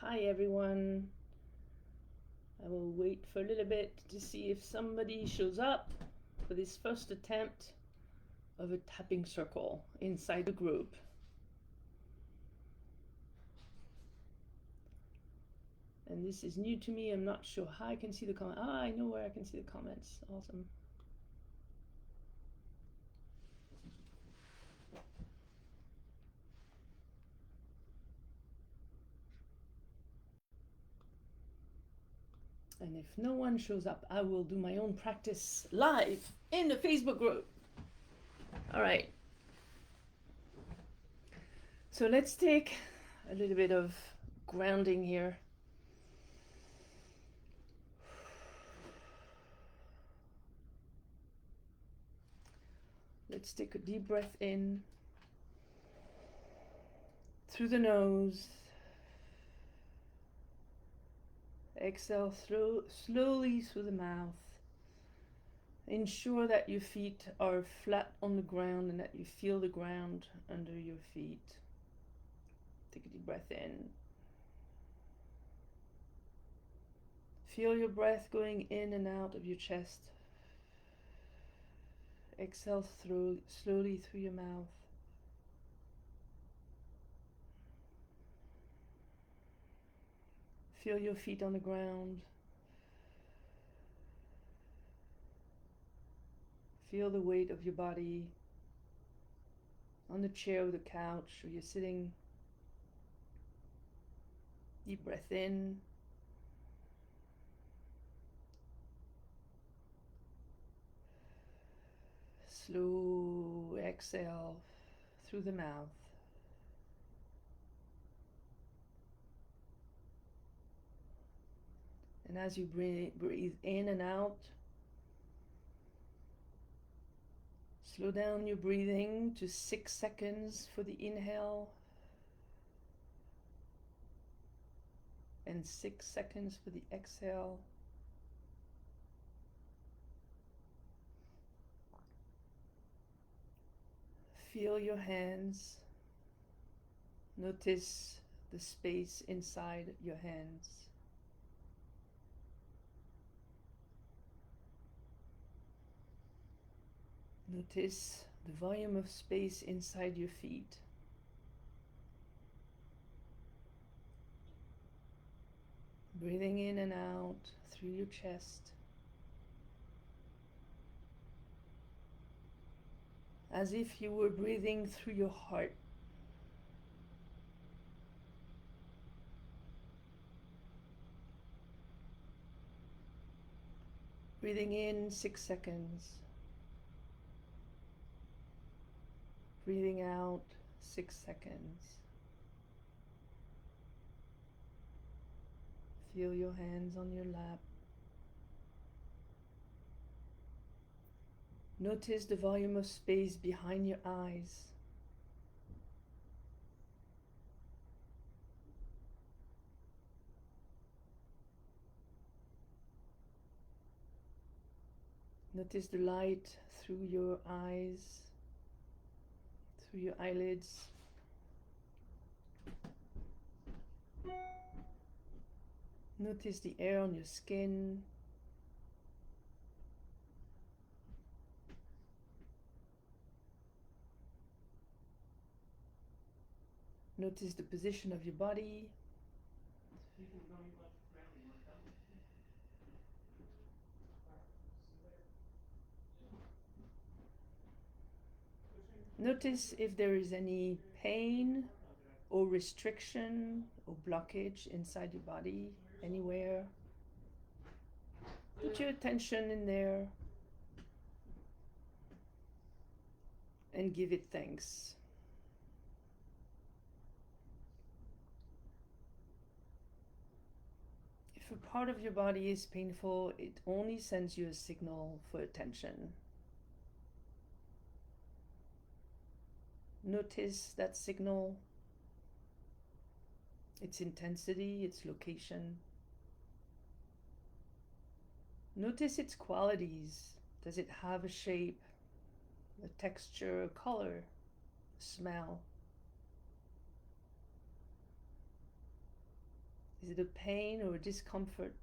Hi everyone. I will wait for a little bit to see if somebody shows up for this first attempt of a tapping circle inside the group. And this is new to me. I'm not sure how I can see the comment. Ah, I know where I can see the comments. Awesome. And if no one shows up, I will do my own practice live in the Facebook group. All right. So let's take a little bit of grounding here. Let's take a deep breath in through the nose. Exhale slowly through the mouth. Ensure that your feet are flat on the ground and that you feel the ground under your feet. Take a deep breath in. Feel your breath going in and out of your chest. Exhale slowly through your mouth. Feel your feet on the ground. Feel the weight of your body on the chair or the couch, or you're sitting. Deep breath in. Slow exhale through the mouth. And as you breathe in and out, slow down your breathing to 6 seconds for the inhale and 6 seconds for the exhale. Feel your hands. Notice the space inside your hands. Notice the volume of space inside your feet. Breathing in and out through your chest, as if you were breathing through your heart. Breathing in 6 seconds. Breathing out 6 seconds. Feel your hands on your lap. Notice the volume of space behind your eyes. Notice the light through your eyes, through your eyelids. Notice the air on your skin. Notice the position of your body. Notice if there is any pain or restriction or blockage inside your body, anywhere. Put your attention in there and give it thanks. If a part of your body is painful, it only sends you a signal for attention. Notice that signal, its intensity, its location. Notice its qualities. Does it have a shape, a texture, a color, a smell? Is it a pain or a discomfort?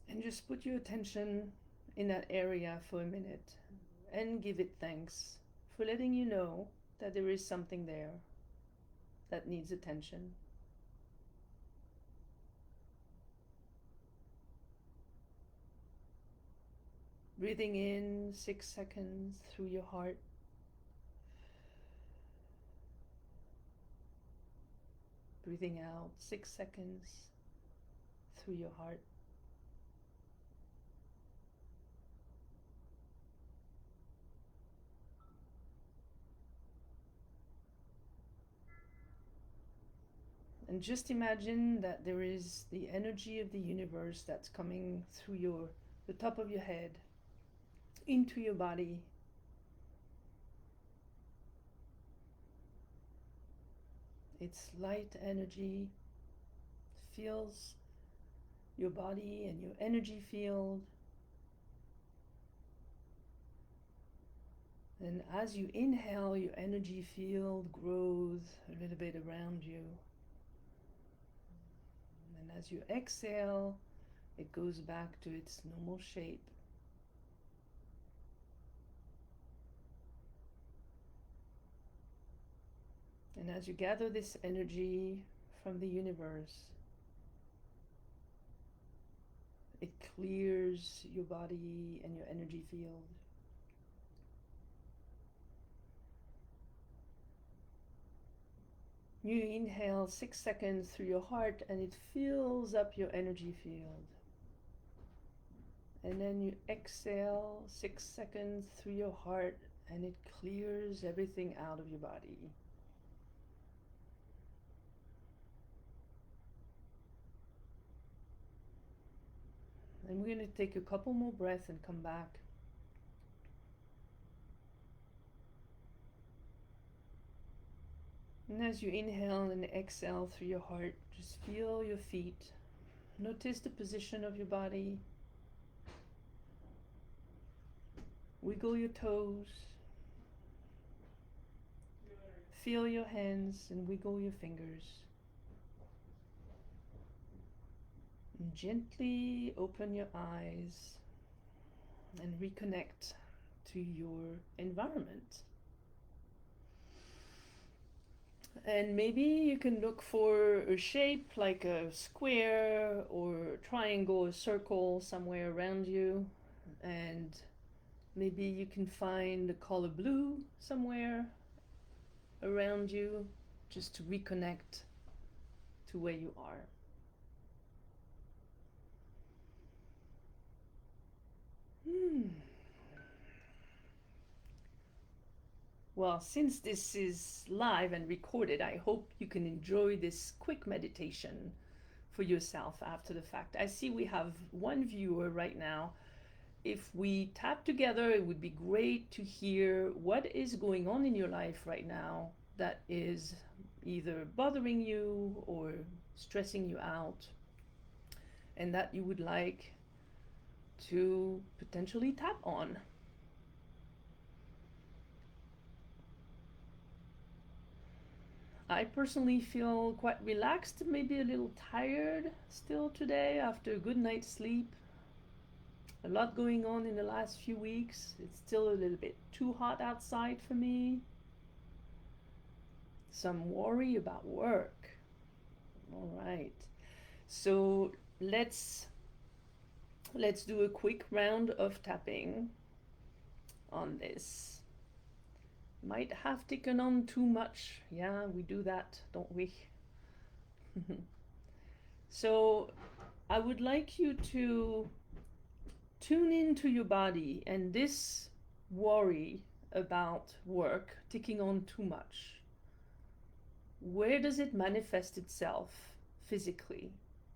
And just put your attention in that area for a minute and give it thanks for letting you know that there is something there that needs attention. Breathing in 6 seconds through your heart. Breathing out 6 seconds through your heart. And just imagine that there is the energy of the universe that's coming through the top of your head into your body. It's light energy, fills your body and your energy field. And as you inhale, your energy field grows a little bit around you. And as you exhale, it goes back to its normal shape. And as you gather this energy from the universe, it clears your body and your energy field. You inhale 6 seconds through your heart and it fills up your energy field. And then you exhale 6 seconds through your heart and it clears everything out of your body. And we're going to take a couple more breaths and come back. And as you inhale and exhale through your heart, just feel your feet. Notice the position of your body. Wiggle your toes. Feel your hands and wiggle your fingers. And gently open your eyes and reconnect to your environment. And maybe you can look for a shape like a square or a triangle, a circle somewhere around you. And maybe you can find the color blue somewhere around you just to reconnect to where you are. Well, since this is live and recorded, I hope you can enjoy this quick meditation for yourself after the fact. I see we have one viewer right now. If we tap together, it would be great to hear what is going on in your life right now that is either bothering you or stressing you out, and that you would like to potentially tap on. I personally feel quite relaxed, maybe a little tired still today after a good night's sleep. A lot going on in the last few weeks. It's still a little bit too hot outside for me. Some worry about work. All right. So let's do a quick round of tapping on this. Might have taken on too much. Yeah, we do that, don't we? So I would like you to tune into your body and this worry about work taking on too much. Where does it manifest itself physically?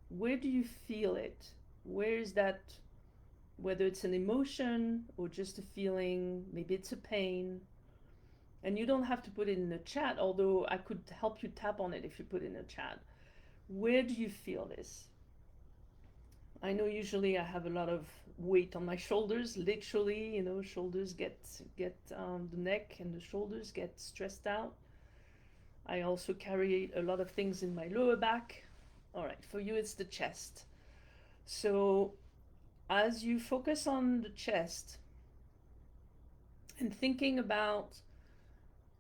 Where do you feel it? Where is that, whether it's an emotion or just a feeling, maybe it's a pain. And you don't have to put it in the chat, although I could help you tap on it if you put it in the chat. Where do you feel this? I know usually I have a lot of weight on my shoulders, literally, shoulders get the neck and the shoulders get stressed out. I also carry a lot of things in my lower back. All right, for you it's the chest. So as you focus on the chest and thinking about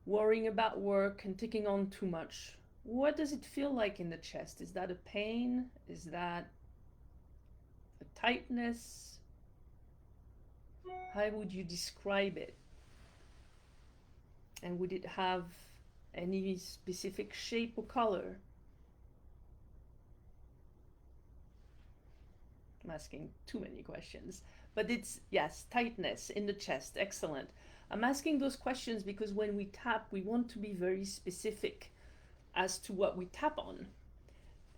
worrying about work and taking on too much, what does it feel like in the chest? Is that a pain? Is that a tightness? How would you describe it? And would it have any specific shape or color? I'm asking too many questions, but it's, yes, tightness in the chest. Excellent. I'm asking those questions because when we tap, we want to be very specific as to what we tap on.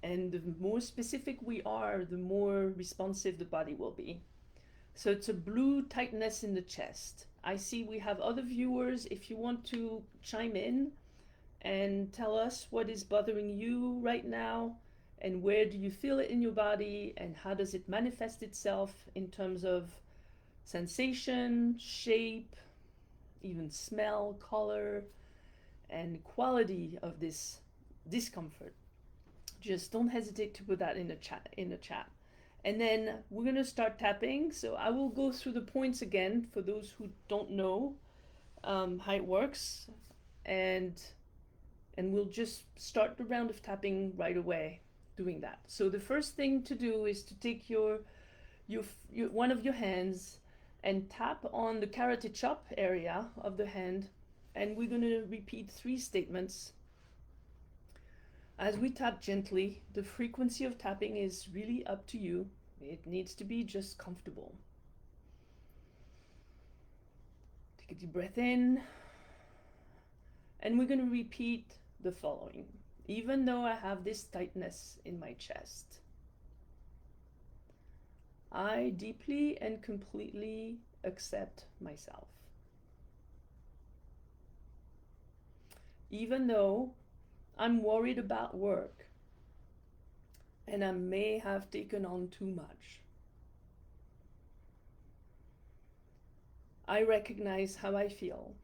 And the more specific we are, the more responsive the body will be. So it's a blue tightness in the chest. I see we have other viewers. If you want to chime in and tell us what is bothering you right now, and where do you feel it in your body, and how does it manifest itself in terms of sensation, shape, even smell, color, and quality of this discomfort. Just don't hesitate to put that in the chat. And then we're going to start tapping. So I will go through the points again for those who don't know how it works, and we'll just start the round of tapping right away doing that. So the first thing to do is to take your one of your hands and tap on the carotid chop area of the hand, and we're going to repeat 3 statements. As we tap gently, the frequency of tapping is really up to you. It needs to be just comfortable. Take a deep breath in, and we're going to repeat the following. Even though I have this tightness in my chest, I deeply and completely accept myself. Even though I'm worried about work and I may have taken on too much, I recognize how I feel.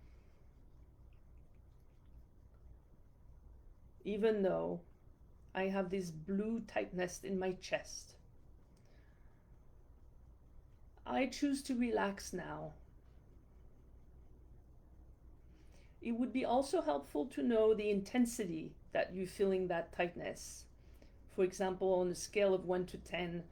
Even though I have this blue tightness in my chest, I choose to relax now. It would be also helpful to know the intensity that you're feeling that tightness. For example, on a scale of 1 to 10,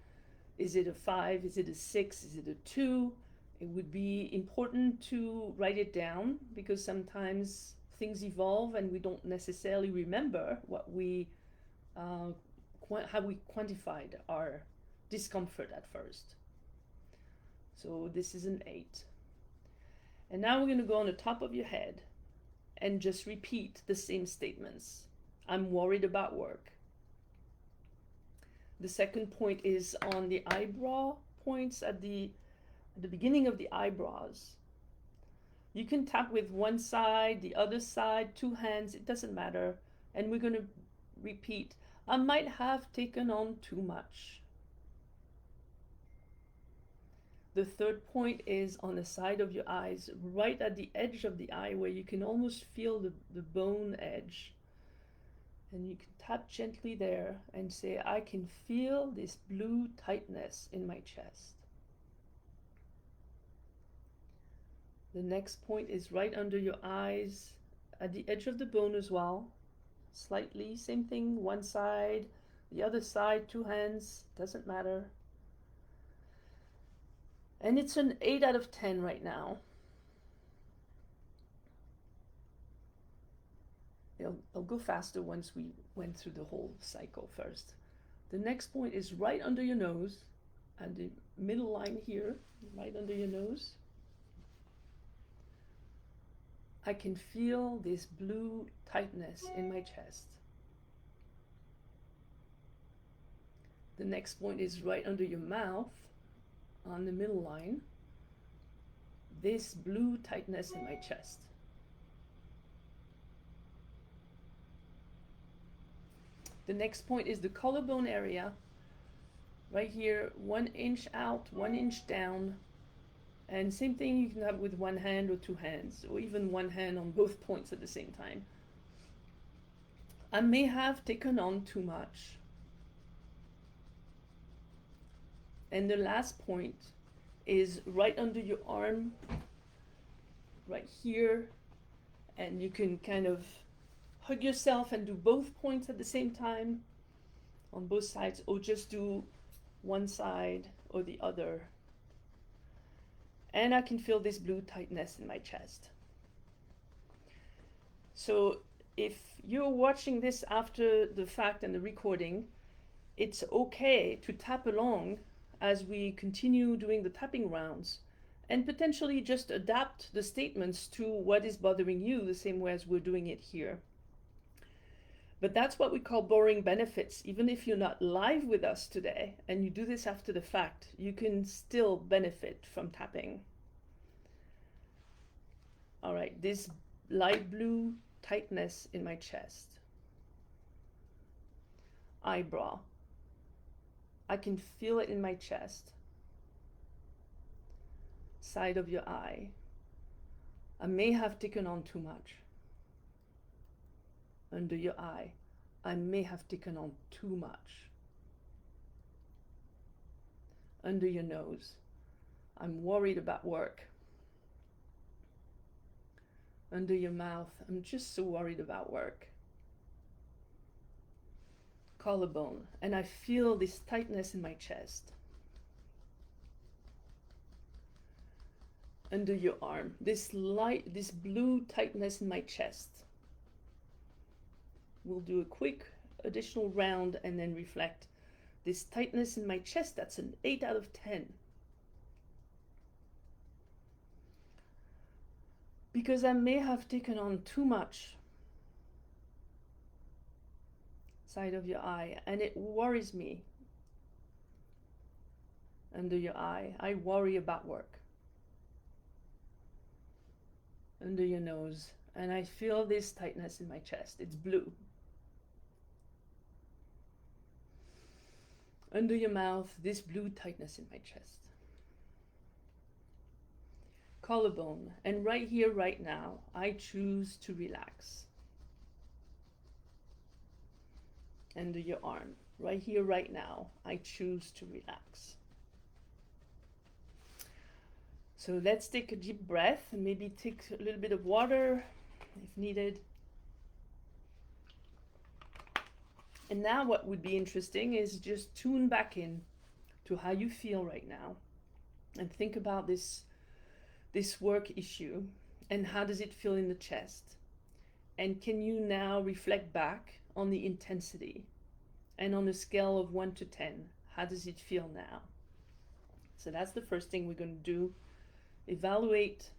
is it a 5? Is it a 6? Is it a 2? It would be important to write it down because sometimes things evolve and we don't necessarily remember what how we quantified our discomfort at first. So this is an 8. And now we're going to go on the top of your head and just repeat the same statements. I'm worried about work. The second point is on the eyebrow points at the beginning of the eyebrows. You can tap with one side, the other side, 2 hands, it doesn't matter. And we're going to repeat, I might have taken on too much. The third point is on the side of your eyes, right at the edge of the eye where you can almost feel the bone edge. And you can tap gently there and say, I can feel this blue tightness in my chest. The next point is right under your eyes, at the edge of the bone as well. Slightly, same thing, one side, the other side, 2 hands, doesn't matter. And it's an 8 out of 10 right now. I'll go faster once we went through the whole cycle first. The next point is right under your nose, and the middle line here, right under your nose. I can feel this blue tightness in my chest. The next point is right under your mouth, on the middle line. This blue tightness in my chest. The next point is the collarbone area, right here, 1 inch out, 1 inch down. And same thing you can have with 1 hand or 2 hands, or even 1 hand on both points at the same time. I may have taken on too much. And the last point is right under your arm, right here, and you can kind of hug yourself and do both points at the same time on both sides, or just do one side or the other. And I can feel this blue tightness in my chest. So if you're watching this after the fact and the recording, it's okay to tap along as we continue doing the tapping rounds, and potentially just adapt the statements to what is bothering you the same way as we're doing it here. But that's what we call borrowing benefits. Even if you're not live with us today and you do this after the fact, you can still benefit from tapping. All right, this light blue tightness in my chest. Eyebrow. I can feel it in my chest. Side of your eye. I may have taken on too much. Under your eye. I may have taken on too much. Under your nose. I'm worried about work. Under your mouth. I'm just so worried about work. Collarbone. And I feel this tightness in my chest. Under your arm. This blue tightness in my chest. We'll do a quick additional round and then reflect. This tightness in my chest, that's an 8 out of 10. Because I may have taken on too much. Side of your eye, and it worries me. Under your eye, I worry about work. Under your nose, and I feel this tightness in my chest. It's blue. Under your mouth, this blue tightness in my chest. Collarbone, and right here, right now, I choose to relax. Under your arm, right here, right now, I choose to relax. So let's take a deep breath and maybe take a little bit of water if needed. And now what would be interesting is just tune back in to how you feel right now and think about this work issue and how does it feel in the chest. And can you now reflect back on the intensity, and on a scale of 1 to 10, how does it feel now? So that's the first thing we're going to do. Evaluate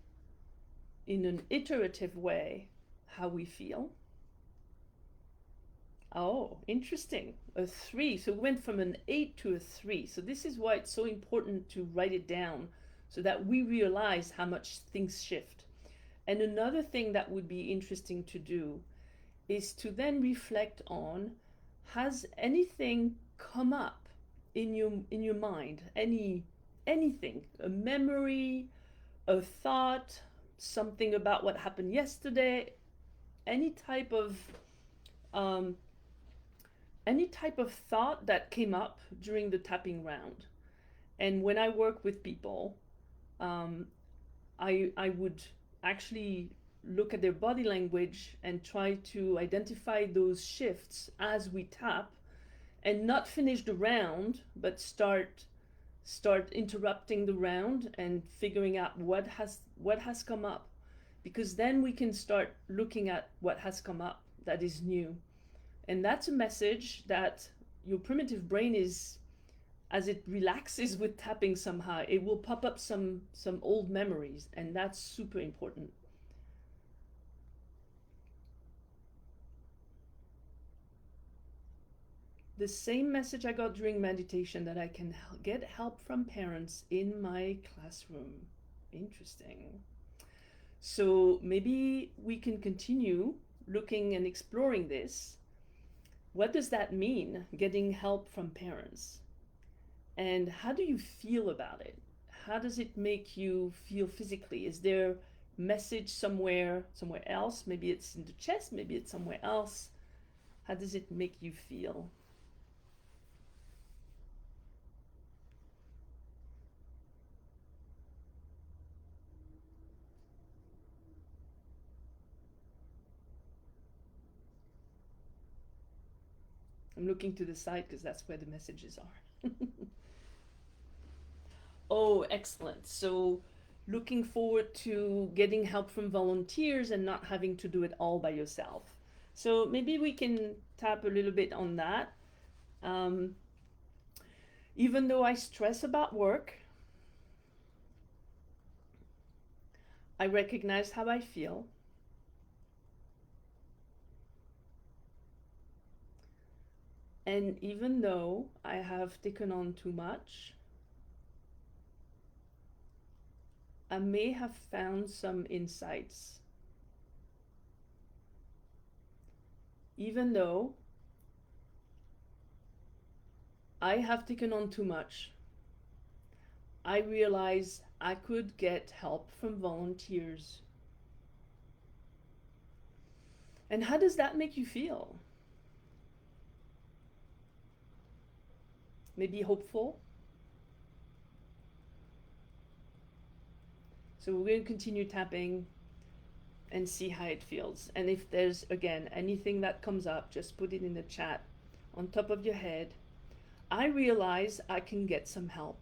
in an iterative way how we feel. Oh, interesting. A 3. So we went from an 8 to a 3. So this is why it's so important to write it down so that we realize how much things shift. And another thing that would be interesting to do is to then reflect on, has anything come up in your mind? Anything, a memory, a thought, something about what happened yesterday, any type of thought that came up during the tapping round. And when I work with people, I would actually look at their body language and try to identify those shifts as we tap, and not finish the round, but start interrupting the round and figuring out what has come up, because then we can start looking at what has come up that is new. And that's a message that your primitive brain is, as it relaxes with tapping somehow, it will pop up some old memories, and that's super important. The same message I got during meditation, that I can get help from parents in my classroom. Interesting. So maybe we can continue looking and exploring this. What does that mean, getting help from parents? And how do you feel about it? How does it make you feel physically? Is there message somewhere else? Maybe it's in the chest, maybe it's somewhere else. How does it make you feel? I'm looking to the side because that's where the messages are. Oh, excellent. So, looking forward to getting help from volunteers and not having to do it all by yourself. So, maybe we can tap a little bit on that. Um, Even though I stress about work, I recognize how I feel. And even though I have taken on too much, I may have found some insights. Even though I have taken on too much, I realize I could get help from volunteers. And how does that make you feel? Maybe hopeful? So we're going to continue tapping and see how it feels. And if there's, again, anything that comes up, just put it in the chat on top of your head. I realize I can get some help.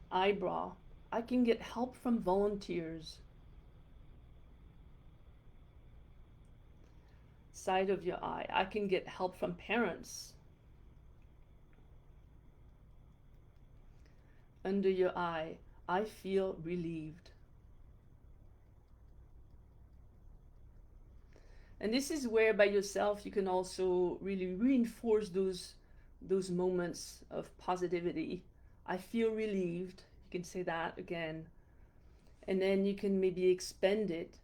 Eyebrow, I can get help from volunteers. Side of your eye, I can get help from parents. Under your eye, I feel relieved. And this is where by yourself you can also really reinforce those moments of positivity. I feel relieved. You can say that again. And then you can maybe expand it.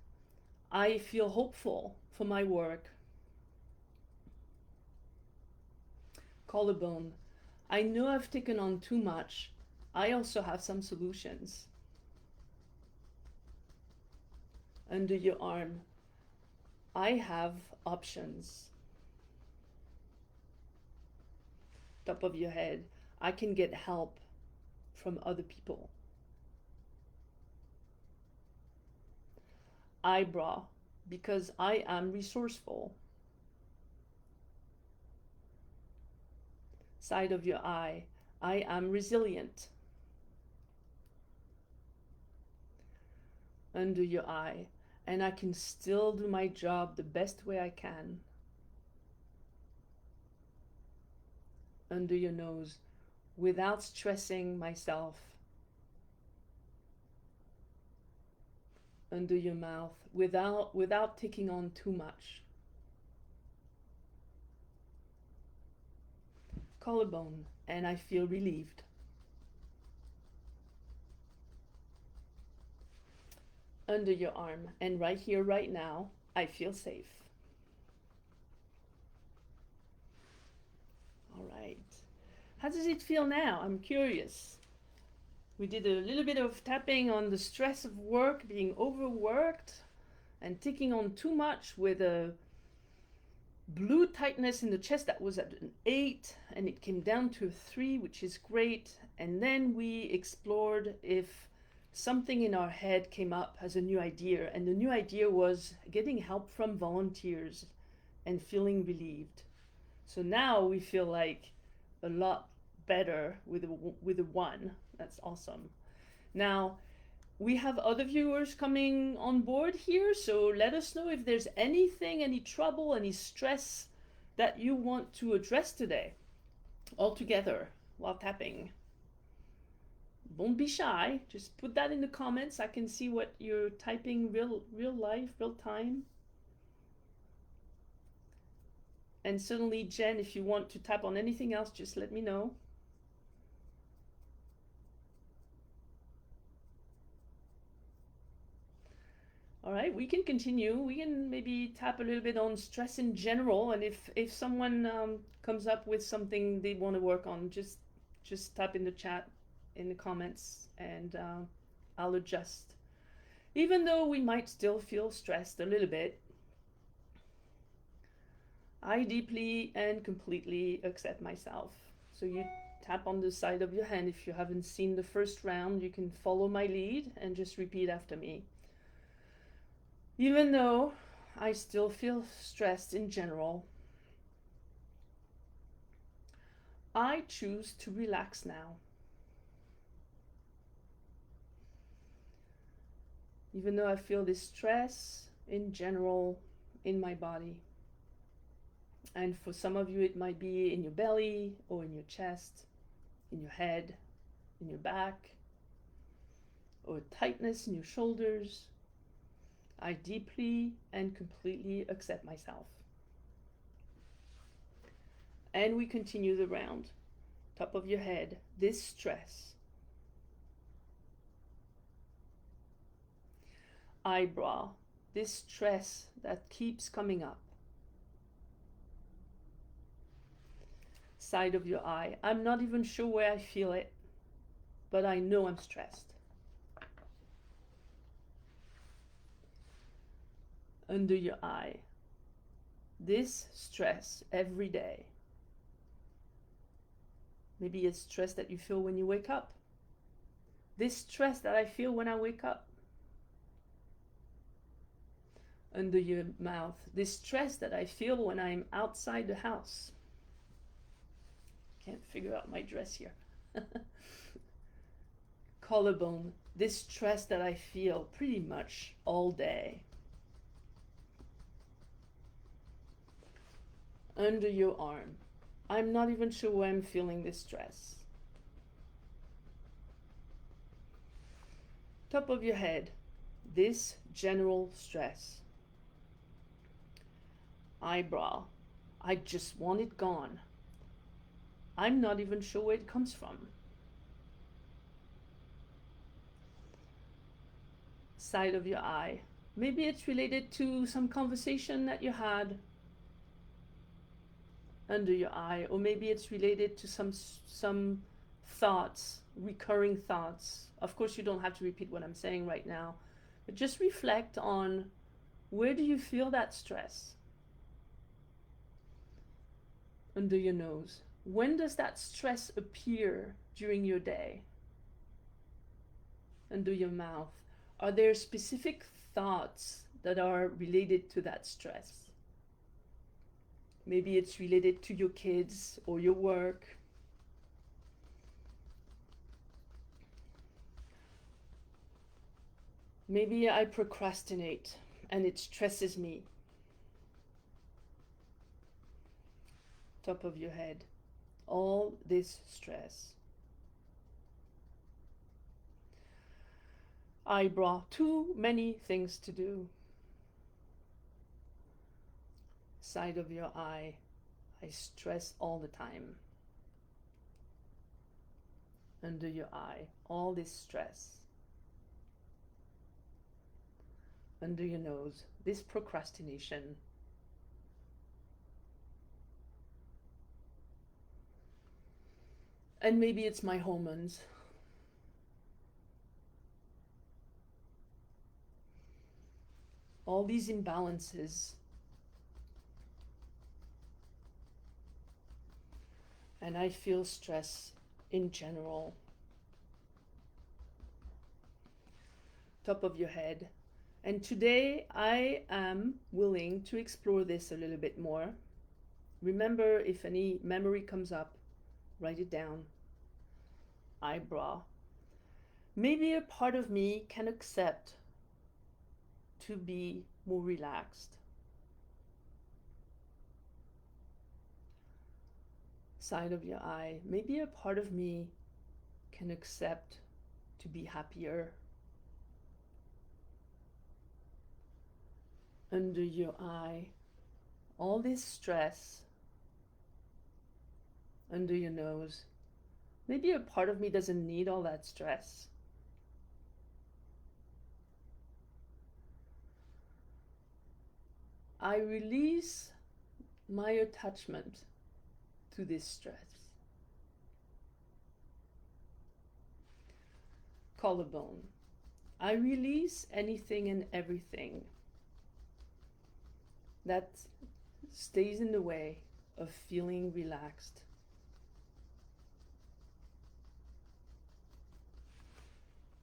I feel hopeful for my work. Collarbone. I know I've taken on too much. I also have some solutions. Under your arm. I have options. Top of your head. I can get help from other people. Eyebrow. Because I am resourceful. Side of your eye. I am resilient. Under your eye. And I can still do my job the best way I can. Under your nose, without stressing myself. Under your mouth, without taking on too much. Collarbone, and I feel relieved. Under your arm, and right here, right now, I feel safe. All right. How does it feel now? I'm curious. We did a little bit of tapping on the stress of work, being overworked, and taking on too much with a blue tightness in the chest that was at an 8, and it came down to a 3, which is great. And then we explored if something in our head came up as a new idea, and the new idea was getting help from volunteers and feeling relieved. So now we feel like a lot better with a 1. That's awesome. Now we have other viewers coming on board here, so let us know if there's anything, any trouble, any stress that you want to address today, all together while tapping. Don't be shy, just put that in the comments. I can see what you're typing real life, real time. And certainly, Jen, if you want to tap on anything else, just let me know. All right, we can continue. We can maybe tap a little bit on stress in general, and if someone comes up with something they want to work on, just tap in the chat, in the comments, and I'll adjust. Even though we might still feel stressed a little bit, I deeply and completely accept myself. So you tap on the side of your hand. If you haven't seen the first round, you can follow my lead and just repeat after me. Even though I still feel stressed in general, I choose to relax now. Even though I feel this stress in general in my body. And for some of you, it might be in your belly or in your chest, in your head, in your back, or tightness in your shoulders. I deeply and completely accept myself. And we continue the round. Top of your head, this stress. Eyebrow, this stress that keeps coming up. Side of your eye, I'm not even sure where I feel it, but I know I'm stressed. Under your eye, this stress every day. Maybe it's stress that you feel when you wake up. This stress that I feel when I wake up. Under your mouth, this stress that I feel when I'm outside the house. Can't figure out my dress here. Collarbone, this stress that I feel pretty much all day. Under your arm, I'm not even sure where I'm feeling this stress. Top of your head, this general stress. Eyebrow, I just want it gone. I'm not even sure where it comes from. Side of your eye, maybe it's related to some conversation that you had. Under your eye, or maybe it's related to some thoughts, recurring thoughts. Of course, you don't have to repeat what I'm saying right now, but just reflect on, where do you feel that stress? Under your nose, when does that stress appear during your day? Under your mouth, are there specific thoughts that are related to that stress? Maybe it's related to your kids or your work. Maybe I procrastinate and it stresses me. Top of your head, all this stress. Eyebrow, too many things to do. Side of your eye, I stress all the time. Under your eye, all this stress. Under your nose, this procrastination. And maybe it's my hormones. All these imbalances. And I feel stress in general. Top of your head. And today I am willing to explore this a little bit more. Remember, if any memory comes up, write it down. Eyebrow. Maybe a part of me can accept to be more relaxed. Side of your eye. Maybe a part of me can accept to be happier. Under your eye, all this stress. Under your nose, maybe a part of me doesn't need all that stress. I release my attachment to this stress. Collarbone, I release anything and everything that stays in the way of feeling relaxed.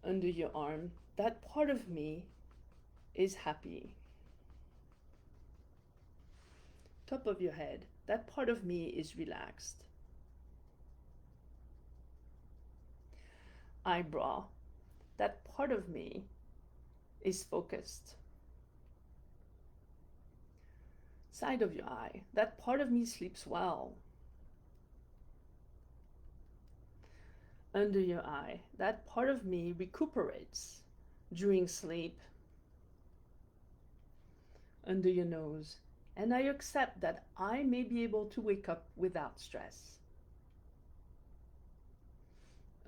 Under your arm, that part of me is happy. Top of your head, that part of me is relaxed. Eyebrow, that part of me is focused. Side of your eye, that part of me sleeps well. Under your eye, that part of me recuperates during sleep. Under your nose, and I accept that I may be able to wake up without stress.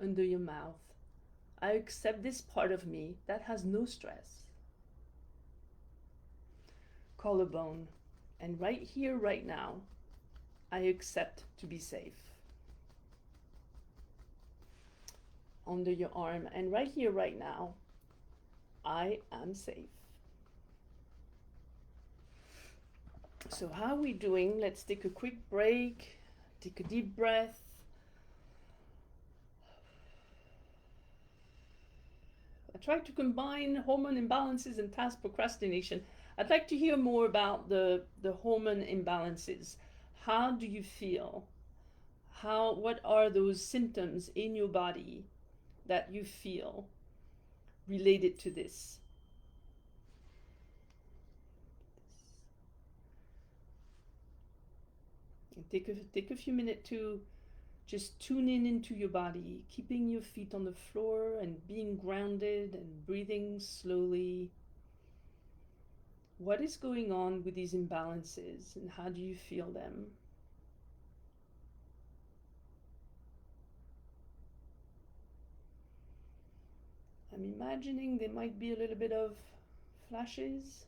Under your mouth, I accept this part of me that has no stress. Collarbone, and right here, right now, I accept to be safe. Under your arm, and right here, right now, I am safe. So how are we doing? Let's take a quick break. Take a deep breath. I try to combine hormone imbalances and task procrastination. I'd like to hear more about the hormone imbalances. How do you feel? What are those symptoms in your body that you feel related to this? And take a few minutes to just tune in into your body, keeping your feet on the floor and being grounded and breathing slowly. What is going on with these imbalances and how do you feel them? I'm imagining there might be a little bit of flashes.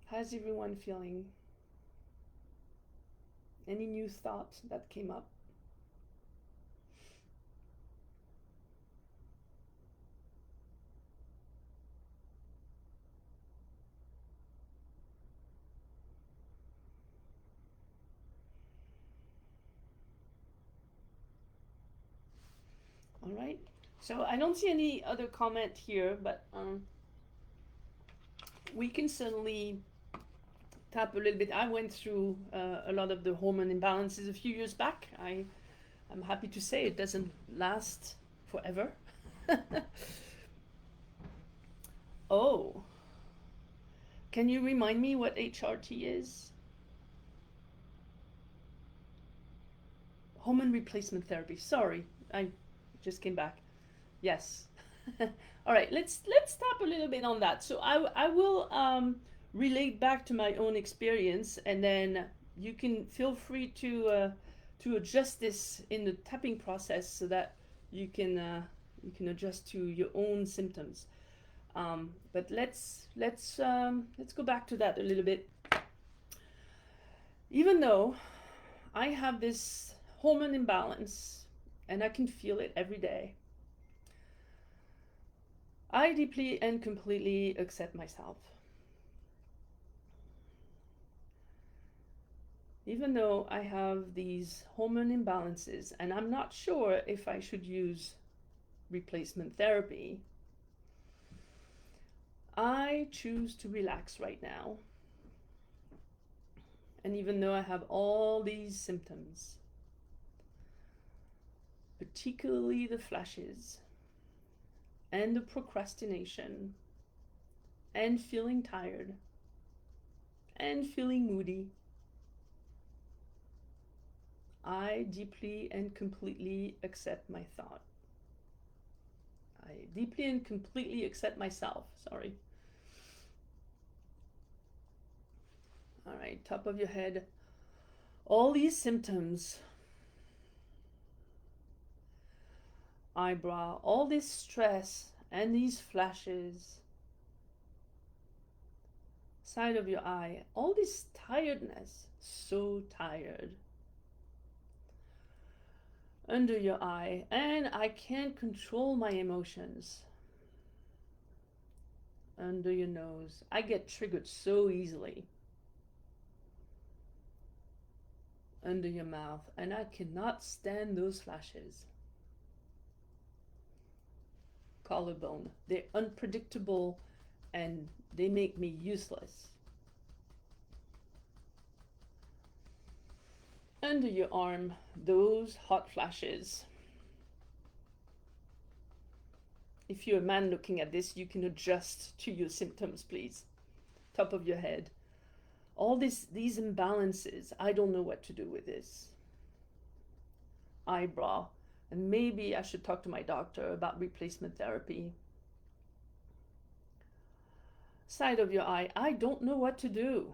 How's everyone feeling? Any new thoughts that came up? All right. So I don't see any other comment here, but we can certainly tap a little bit. I went through a lot of the hormone imbalances a few years back. I'm happy to say it doesn't last forever. Oh, can you remind me what HRT is? Hormone replacement therapy. Sorry, I just came back. Yes. All right, let's tap a little bit on that. So I will relate back to my own experience, and then you can feel free to adjust this in the tapping process so that you can adjust to your own symptoms. But let's go back to that a little bit. Even though I have this hormone imbalance and I can feel it every day, I deeply and completely accept myself. Even though I have these hormone imbalances and I'm not sure if I should use replacement therapy, I choose to relax right now. And even though I have all these symptoms, particularly the flashes and the procrastination and feeling tired and feeling moody, I deeply and completely accept my thought. I deeply and completely accept myself, sorry. All right, top of your head. All these symptoms, eyebrow, all this stress and these flashes, side of your eye, all this tiredness, so tired. under your eye, and I can't control my emotions. Under your nose, I get triggered so easily. Under your mouth, and I cannot stand those flashes. Collarbone, they're unpredictable and they make me useless. Under your arm, those hot flashes. If you're a man looking at this, you can adjust to your symptoms, please. Top of your head. All these imbalances, I don't know what to do with this. Eyebrow, and maybe I should talk to my doctor about replacement therapy. Side of your eye, I don't know what to do.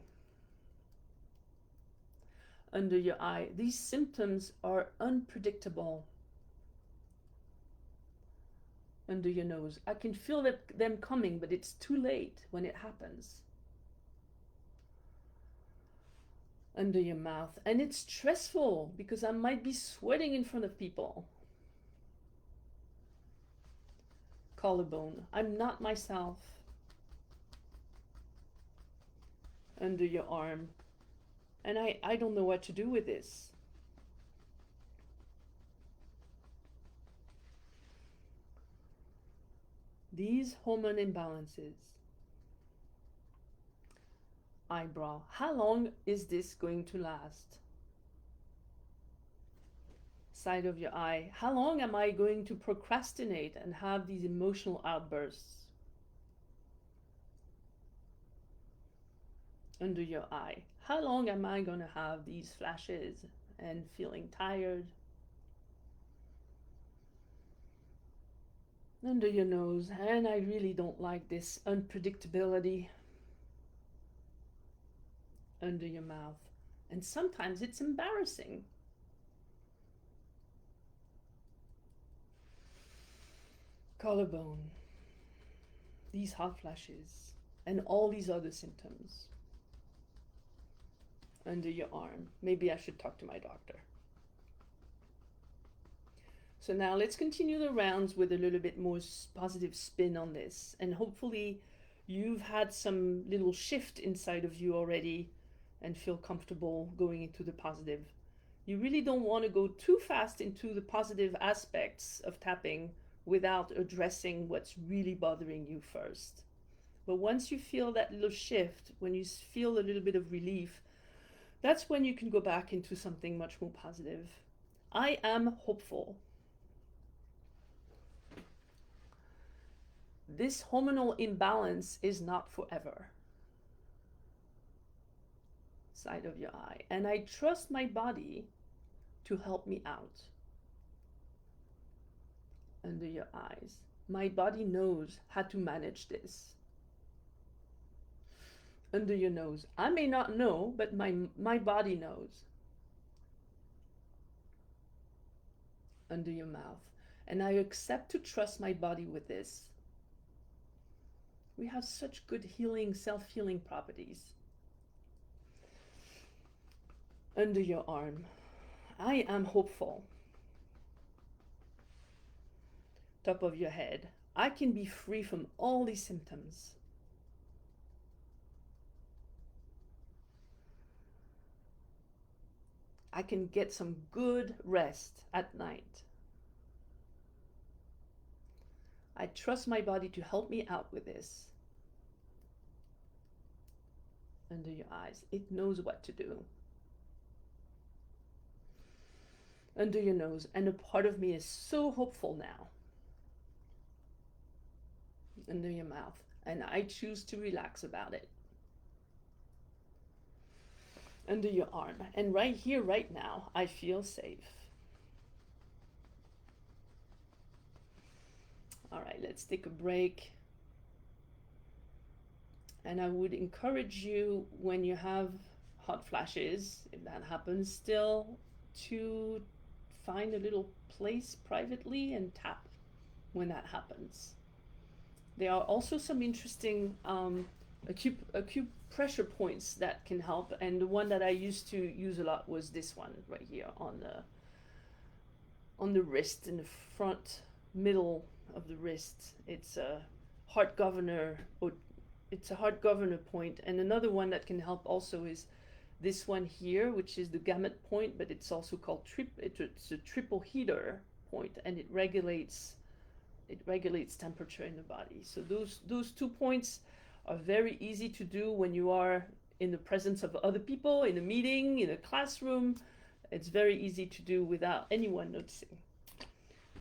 Under your eye, these symptoms are unpredictable. Under your nose, I can feel them coming, but it's too late when it happens. Under your mouth, and it's stressful because I might be sweating in front of people. Collarbone, I'm not myself. Under your arm, and I don't know what to do with this. These hormone imbalances. Eyebrow, how long is this going to last? Side of your eye, how long am I going to procrastinate and have these emotional outbursts? Under your eye, how long am I going to have these flashes and feeling tired? Under your nose, and I really don't like this unpredictability. Under your mouth, and sometimes it's embarrassing. Collarbone, these hot flashes, and all these other symptoms. Under your arm, maybe I should talk to my doctor. So now let's continue the rounds with a little bit more positive spin on this, and hopefully you've had some little shift inside of you already and feel comfortable going into the positive. You really don't want to go too fast into the positive aspects of tapping without addressing what's really bothering you first. But once you feel that little shift, when you feel a little bit of relief, that's when you can go back into something much more positive. I am hopeful. This hormonal imbalance is not forever. Side of your eye, and I trust my body to help me out. Under your eyes, my body knows how to manage this. Under your nose, I may not know, but my body knows. Under your mouth, and I accept to trust my body with this. We have such good healing, self-healing properties. Under your arm, I am hopeful. Top of your head, I can be free from all these symptoms. I can get some good rest at night. I trust my body to help me out with this. Under your eyes, it knows what to do. Under your nose, and a part of me is so hopeful now. Under your mouth, and I choose to relax about it. Under your arm, and right here, right now, I feel safe. All right, let's take a break. And I would encourage you, when you have hot flashes, if that happens still, to find a little place privately and tap when that happens. There are also some interesting acute pressure points that can help, and the one that I used to use a lot was this one right here on on the wrist, in the front middle of the wrist. It's a heart governor, or it's a heart governor point. And another one that can help also is this one here, which is the gamut point, but it's also called it's a triple heater point, and it regulates temperature in the body. So those 2 points are very easy to do when you are in the presence of other people, in a meeting, in a classroom. It's very easy to do without anyone noticing.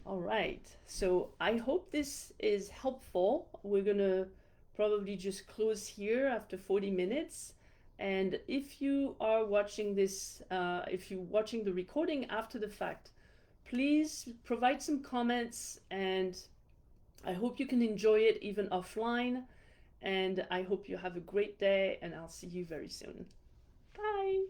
All right, so I hope this is helpful. We're gonna probably just close here after 40 minutes. And if you are watching this, if you're watching the recording after the fact, please provide some comments, and I hope you can enjoy it even offline. And I hope you have a great day, and I'll see you very soon. Bye.